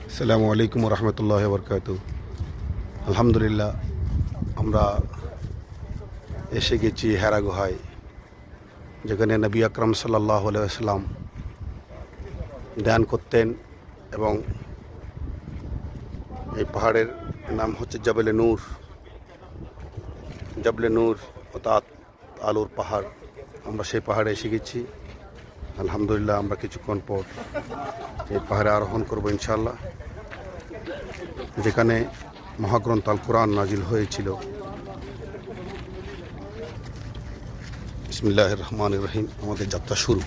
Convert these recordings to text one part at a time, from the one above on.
আসসালামু আলাইকুম রহমতুল্লাহ বরকাত। আলহামদুলিল্লাহ, আমরা এসে গেছি হেরা গুহায়, যেখানে নবী আকরম সাল্লাল্লাহু আলাইহি ওয়াসাল্লাম ধ্যান করতেন। এবং এই পাহাড়ের নাম হচ্ছে জবলে নূর। জবলে নূর অর্থাৎ আলোর পাহাড়। আমরা সেই পাহাড়ে এসে গেছি। আলহামদুলিল্লাহ, আমরা কিছুক্ষণ পর এই পাহাড়ে আরোহণ করবো ইনশাআল্লাহ, যেখানে মহাগ্রন্থ আল কোরআন নাজিল হয়েছিল। বিসমিল্লাহির রহমানির রহিম। আমাদের যাত্রা শুরু।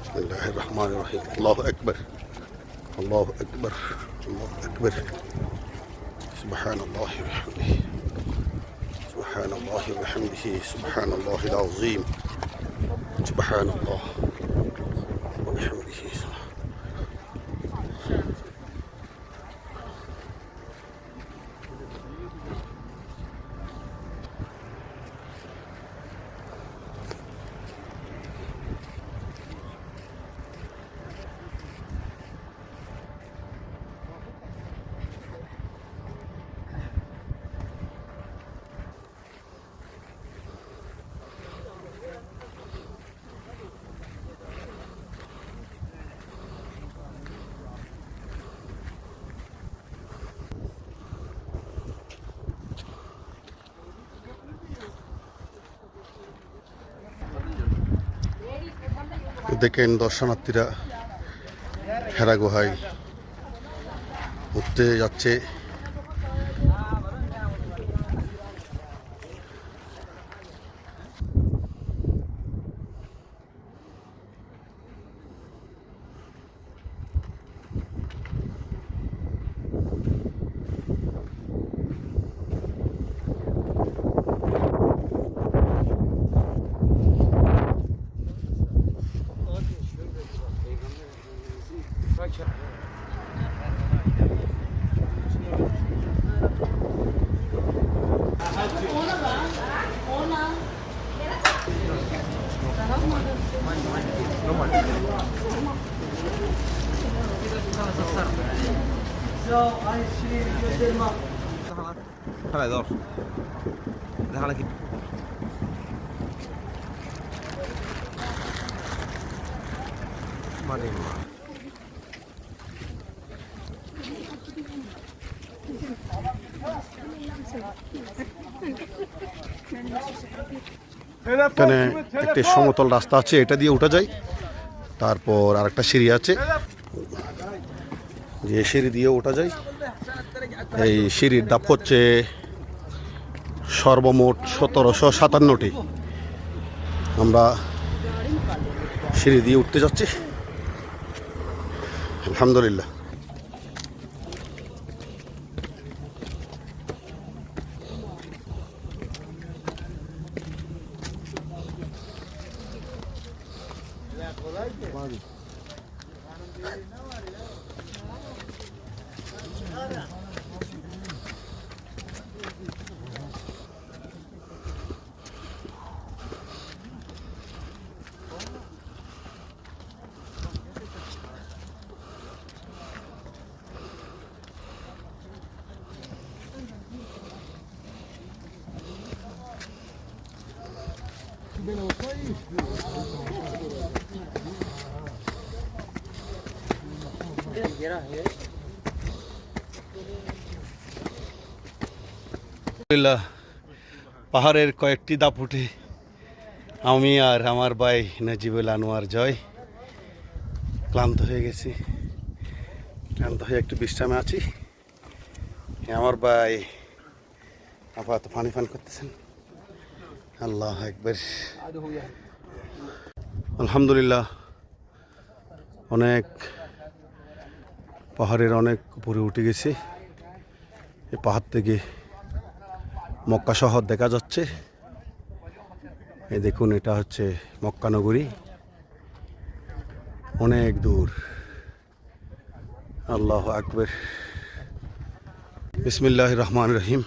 বিসমিল্লাহির রহমানির রহিম। আল্লাহু আকবার, আল্লাহু আকবার, আল্লাহু আকবার। সুবহানাল্লাহি ওয়া বিহামদিহি, সুবহানাল্লাহি ওয়া বিহামদিহি, সুবহানাল্লাহিল আযীম, সুবহানাল্লাহ ওয়া বিহামদিহি। দেখেন, দর্শনার্থীরা হেরা গুহায় উঠতে যাচ্ছে। Alrededor. Déjala aquí. Vale. এখানে একটি সমতল রাস্তা আছে, এটা দিয়ে উঠা যায়। তারপর আরেকটা সিঁড়ি আছে, যে সিঁড়ি দিয়ে ওঠা যায়। এই সিঁড়ির ধাপ হচ্ছে সর্বমোট 1757টি। আমরা সিঁড়ি দিয়ে উঠতে যাচ্ছি আলহামদুলিল্লাহ। পাহাড়ের কয়েকটি ধাপ উঠে আমি আর আমার ভাই নাজিবুল আনোয়ার জয় ক্লান্ত হয়ে গেছি। ক্লান্ত হয়ে একটু বিশ্রামে আছি। আমার ভাই আপাতত পানি পান করতেছেন। আল্লাহ একবার। আলহামদুলিল্লাহ, অনেক পাহাড়ের অনেক উপরে উঠে গেছি। এই পাহাড় থেকে মক্কা শহর দেখা যাচ্ছে। এই দেখুন, এটা হচ্ছে মক্কা নগরী, অনেক দূর। আল্লাহু আকবার। বিসমিল্লাহির রহমানির রহিম।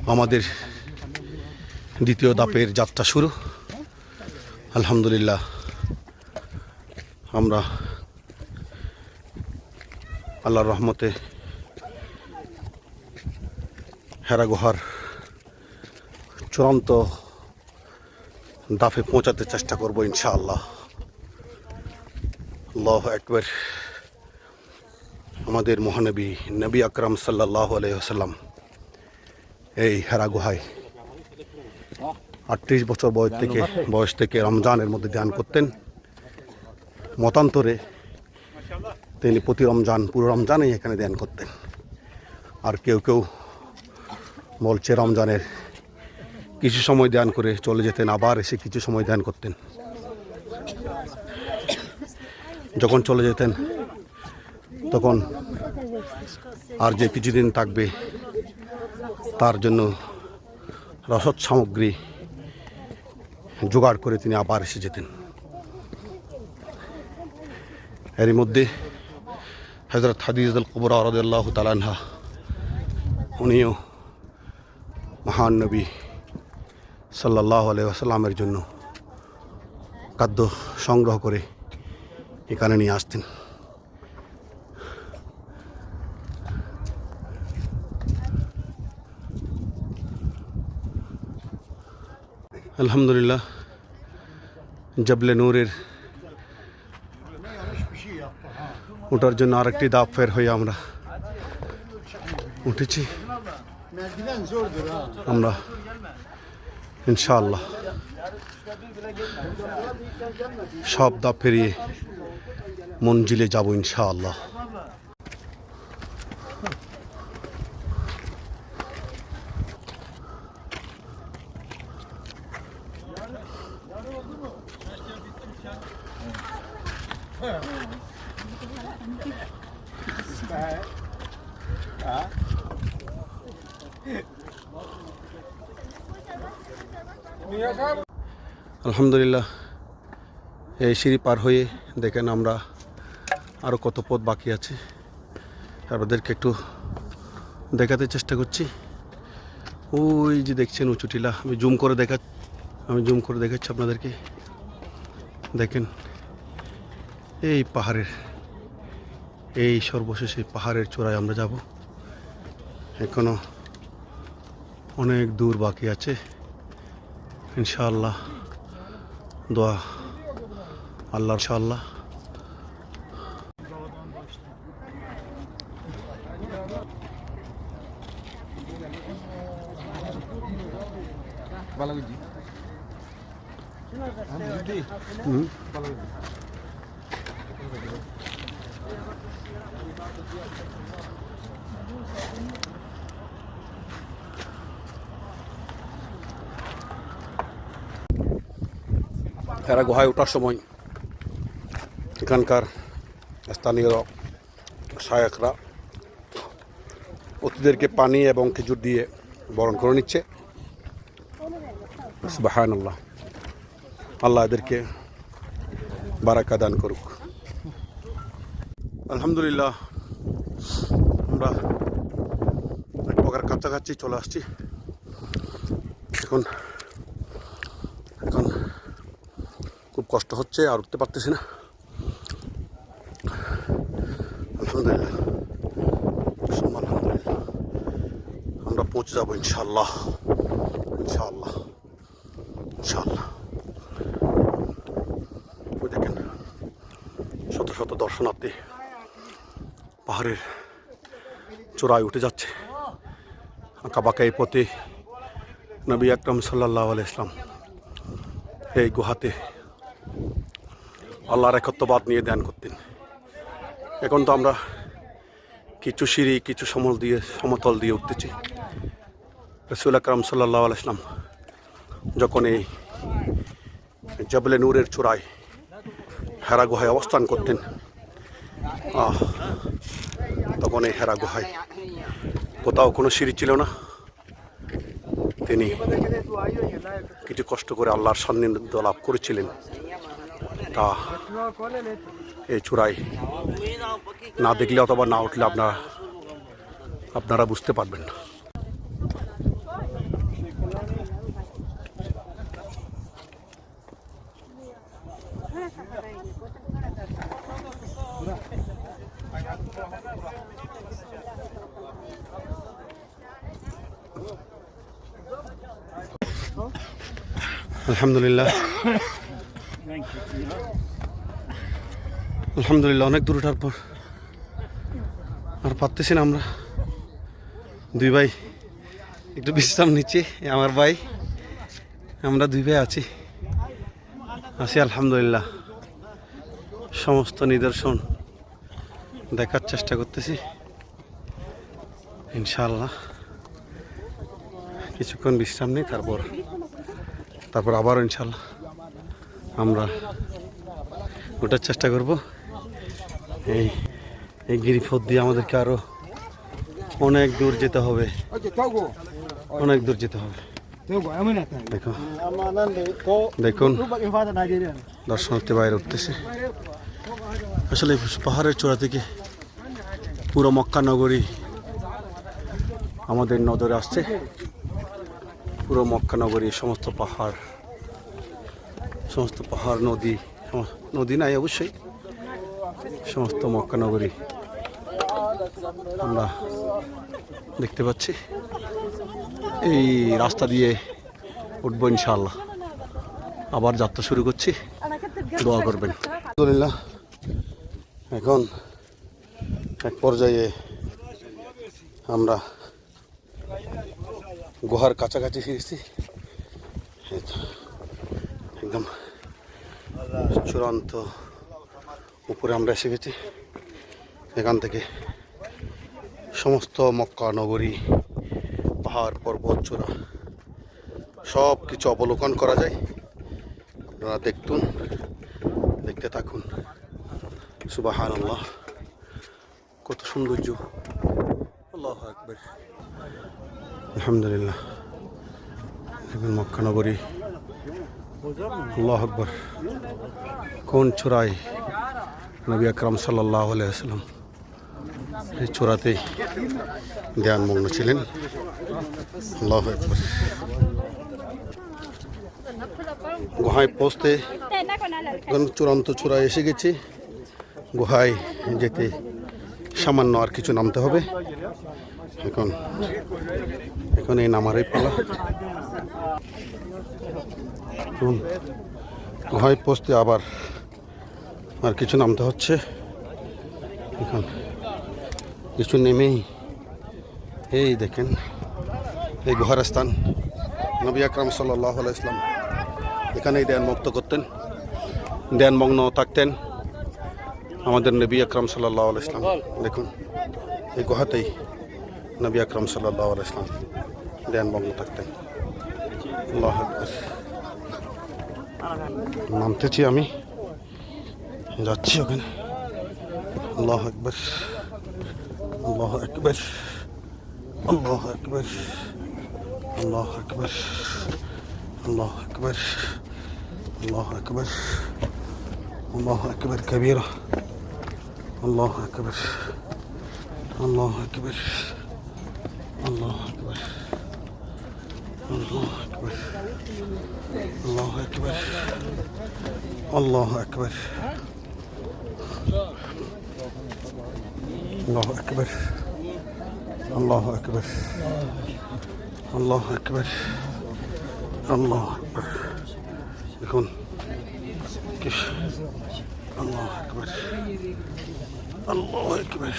আমাদের দ্বিতীয় ধাপের যাত্রা শুরু। আলহামদুলিল্লাহ, আমরা আল্লাহর রহমতে হেরা গুহার চূড়ান্ত ধাপে পৌঁছাতে চেষ্টা করব ইনশাআল্লাহ। আল্লাহু আকবার। আমাদের মহানবী নবী আকরাম সাল্লাল্লাহু আলাইহি ওয়াসাল্লাম এই হেরা গুহায় 38 বছর বয়স থেকে রমজানের মধ্যে ধ্যান করতেন। মতান্তরে তিনি প্রতি রমজান, পুরো রমজানেই এখানে ধ্যান করতেন। আর কেউ কেউ বলছে রমজানের কিছু সময় ধ্যান করে চলে যেতেন, আবার এসে কিছু সময় ধ্যান করতেন। যখন চলে যেতেন তখন আর যে কিছুদিন থাকবে তার জন্য রসদ সামগ্রী জোগাড় করে তিনি আবার এসে যেতেন। এরই মধ্যে হযরত হাদিজাতুল কুবরা রাদিয়াল্লাহু তাআলা আনহা, উনিও মহান নবী সাল্লাল্লাহু আলাইহি ওয়াসাল্লামের জন্য খাদ্য সংগ্রহ করে এখানে নিয়ে আসতেন। আলহামদুলিল্লাহ, জবলে নূরের ওঠার জন্য আরেকটি ধাপ ফের হয়ে আমরা উঠেছি। আমরা ইনশাআল্লাহ সব ধাপ পেরিয়ে মঞ্জিলে যাব ইনশাআল্লাহ। আলহামদুলিল্লাহ, এই সিঁড়ি পার হয়ে দেখেন আমরা আরও কত পথ বাকি আছে, আপনাদেরকে একটু দেখাতে চেষ্টা করছি। ওই যে দেখছেন উঁচু টিলা, আমি জুম করে দেখাচ্ছি আপনাদেরকে। দেখেন এই পাহাড়ের, এই সর্বশেষ এই পাহাড়ের চূড়ায় আমরা যাব। এখনো অনেক দূর বাকি আছে। ইনশাআল্লাহ দোয়া আল্লাহ ইনশাআল্লাহ। হেরা গুহায় ওঠার সময় এখানকার স্থানীয় শায়খরা অতিথিদেরকে পানি এবং খেজুর দিয়ে বরণ করে নিচ্ছে। সুবহানাল্লাহ, আল্লাহ এদেরকে বারাকা দান করুক। আলহামদুলিল্লাহ, আমরা এক প্রকার কাছাকাছি চলে আসছি। এখন খুব কষ্ট হচ্ছে, আর উঠতে পারতেছি না। আলহামদুলিল্লাহ, আলহামদুলিল্লাহ, আমরা পৌঁছে যাবো ইনশাআল্লাহ, ইনশাআল্লাহ, ইনশাআল্লাহ। ওই দেখেন শত শত দর্শনার্থী পাহাড়ের চূড়ায় উঠে যাচ্ছে। আঁকাবাঁকা এই পথে নবী আকরাম সাল্লাল্লাহু আলাইহি ওয়াসাল্লাম এই গুহাতে আল্লাহর একত্ববাদ নিয়ে ধ্যান করতেন। এখন তো আমরা কিছু সিঁড়ি, কিছু সমতল দিয়ে উঠতেছি। রাসূল আকরাম সাল্লাল্লাহু আলাইহি ওয়াসাল্লাম যখন এই জবলে নূরের চূড়ায় হেরা গুহায় অবস্থান করতেন, তখন এই হেরা গুহায় কোথাও কোনো সিঁড়ি ছিল না। তিনি কিছু কষ্ট করে আল্লাহর সান্নিধ্য লাভ করেছিলেন। তা এই চূড়ায় না দেখলে অথবা না উঠলে আপনারা বুঝতে পারবেন না। আলহামদুলিল্লাহ আলহামদুলিল্লাহ, অনেক দূর ওঠার পর আর পারতেছি না আমরা দুই ভাই একটু বিশ্রাম নিচ্ছি। আমার ভাই, আমরা দুই ভাই আছি আলহামদুলিল্লাহ। সমস্ত নিদর্শন দেখার চেষ্টা করতেছি ইনশাআল্লাহ। কিছুক্ষণ বিশ্রাম নিই, তারপর আবার ইনশাআল্লাহ আমরা ওঠার চেষ্টা করব। এই গিরিপথ দিয়ে আমাদেরকে আরো অনেক দূর যেতে হবে, অনেক দূর যেতে হবে। দেখুন দর্শনার্থী বাইরে উঠতেছে। আসলে পাহাড়ের চূড়া থেকে পুরো মক্কা নগরী আমাদের নজরে আসছে। পুরো মক্কা নগরী, সমস্ত পাহাড়, নদী নাই অবশ্যই, সমস্ত মক্কা নগরী আমরা দেখতে পাচ্ছি। এই রাস্তা দিয়ে উঠবো ইনশাআল্লাহ। আবার যাত্রা শুরু করছি, দোয়া করবেন। আলহামদুলিল্লাহ, এখন এক পর্যায়ে আমরা গুহার কাছাকাছি ফিরেছি। একদম চূড়ান্ত উপরে আমরা এসে গেছি। এখান থেকে সমস্ত মক্কা নগরী, পাহাড়, পর্বত, চূড়া সব কিছু অবলোকন করা যায়। আপনারা দেখতে থাকুন। সুবহানাল্লাহ, কত সৌন্দর্য! আল্লাহু আকবার। আলহামদুলিল্লাহ, এখন মক্কা নগরী। আল্লাহু আকবার। কোন চূড়ায় নবী আকরাম সাল্লাল্লাহু আলাইহি ওয়াসাল্লাম এই চূড়াতেই ধ্যানমগ্ন ছিলেন। আল্লাহু আকবার। গুহায় পৌঁছতে চূড়ান্ত চূড়ায় এসে গেছি। গুহায় যেতে সামান্য আর কিছু নামতে হবে। এখন এই নামারই পালা। গুহায় পৌঁছতে আবার আর কিছু নামতে হচ্ছে। এখন কিছু নেমেই এই দেখেন, এই গুহার স্থান। নবী আকরাম সাল্লাল্লাহু আলাইহি ওয়াসাল্লাম এখানেই ধ্যানমুক্ত করতেন, ধ্যানমগ্ন থাকতেন আমাদের নবী আকরাম সাল্লাল্লাহু আলাইহি ওয়াসাল্লাম। দেখুন, এই গুহাতেই নবী আকরাম সাল্লাল্লাহু আলাইহি ওয়াসাল্লাম ধ্যানমগ্ন থাকতেন। আল্লাহু আকবার। নামতেছি, আমি যাচ্ছি ওখানে। আল্লাহু আকবার, আল্লাহু আকবার, আল্লাহু আকবার, আল্লাহু আকবার, আল্লাহু আকবার, আল্লাহু আকবার, আল্লাহু আকবার কবীরা, আল্লাহু আকবার, আল্লাহু আকবার, আল্লাহু আকবার, আল্লাহু আকবার, আল্লাহু আকবার, আল্লাহু আকবার, আল্লাহু আকবার, আল্লাহু আকবার, আল্লাহু আকবার, আল্লাহু আকবার। দেখুন, আল্লাহু আকবার, আল্লাহু আকবার,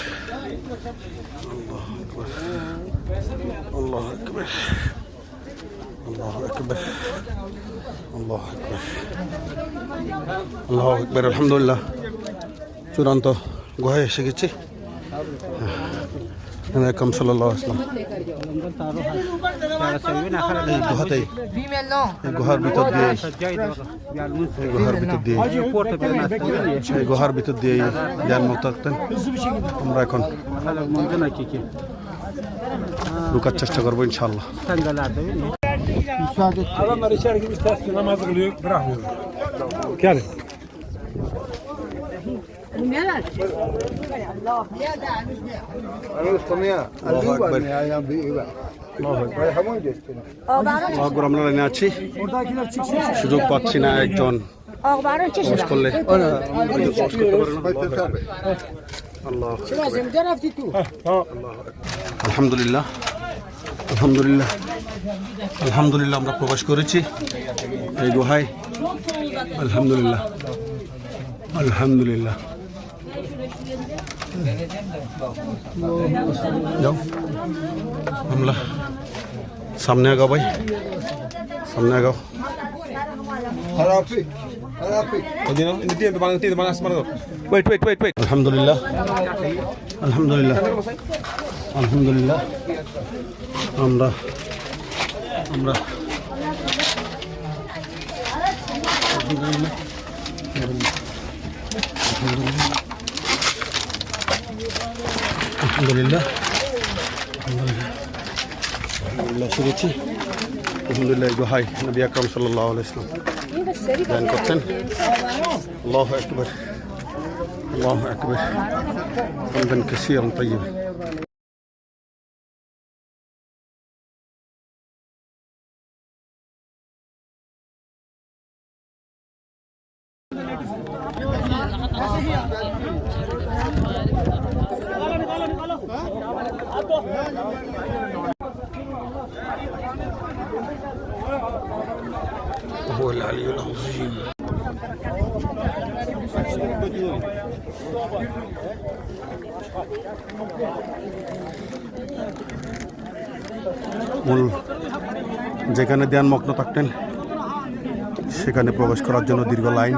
আল্লাহু আকবার, আল্লাহু আকবার, আল্লাহু আকবার, আল্লাহু আকবার, আল্লাহু আকবার। আলহামদুলিল্লাহ, চূড়ান্ত গুহায় এসে গেছি। নবী আকরাম সাল্লাল্লাহু আলাইহি ওয়াসাল্লাম এই গুহাতেই, এই গুহার ভিতর দিয়ে, ধ্যানমুক্ত থাকতেন। আমরা এখন ঢোকার চেষ্টা করবো ইনশাআল্লাহ। আমরা লাইনে আছি, সুযোগ পাচ্ছি না একজন Ağbarın প্রবেশ çeşidi. করলে প্রবেশ করতে পারে না। আল্লাহ আলহামদুলিল্লাহ আলহামদুলিল্লাহ আলহামদুলিল্লাহ আমরা প্রবেশ করেছি এই গুহায় আলহামদুলিল্লাহ আলহামদুলিল্লাহ যাও আমরা সামনে আগাও ভাই সামনে আগাও Ini dia bang semangat. Wait. আলহামদুলিল্লাহ আলহামদুলিল্লাহ আলহামদুলিল্লাহ আমরা আমরা আলহামদুলিল্লাহ আলহামদুলিল্লাহ শুনেছি আলহামদুলিল্লাহ গুহাই নবী আকরাম সাল্লাল্লাহু আলাইহি ওয়াসাল্লাম ধ্যান করতেন আল্লাহু আকবার আল্লাহু আকবার হামদান কাসীরান তাইয়্যিবান هو العلي العظيم মূল যেখানে ধ্যানমগ্ন থাকতেন সেখানে প্রবেশ করার জন্য দীর্ঘ লাইন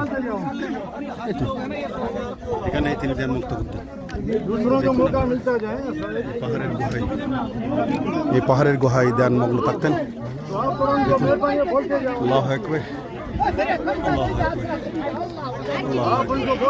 এখানে তিনি ধ্যানমুক্ত করতেন এই পাহাড়ের গুহায় ধ্যানমগ্ন থাকতেন আল্লাহু আকবার আল্লাহু আকবার আল্লাহু আকবার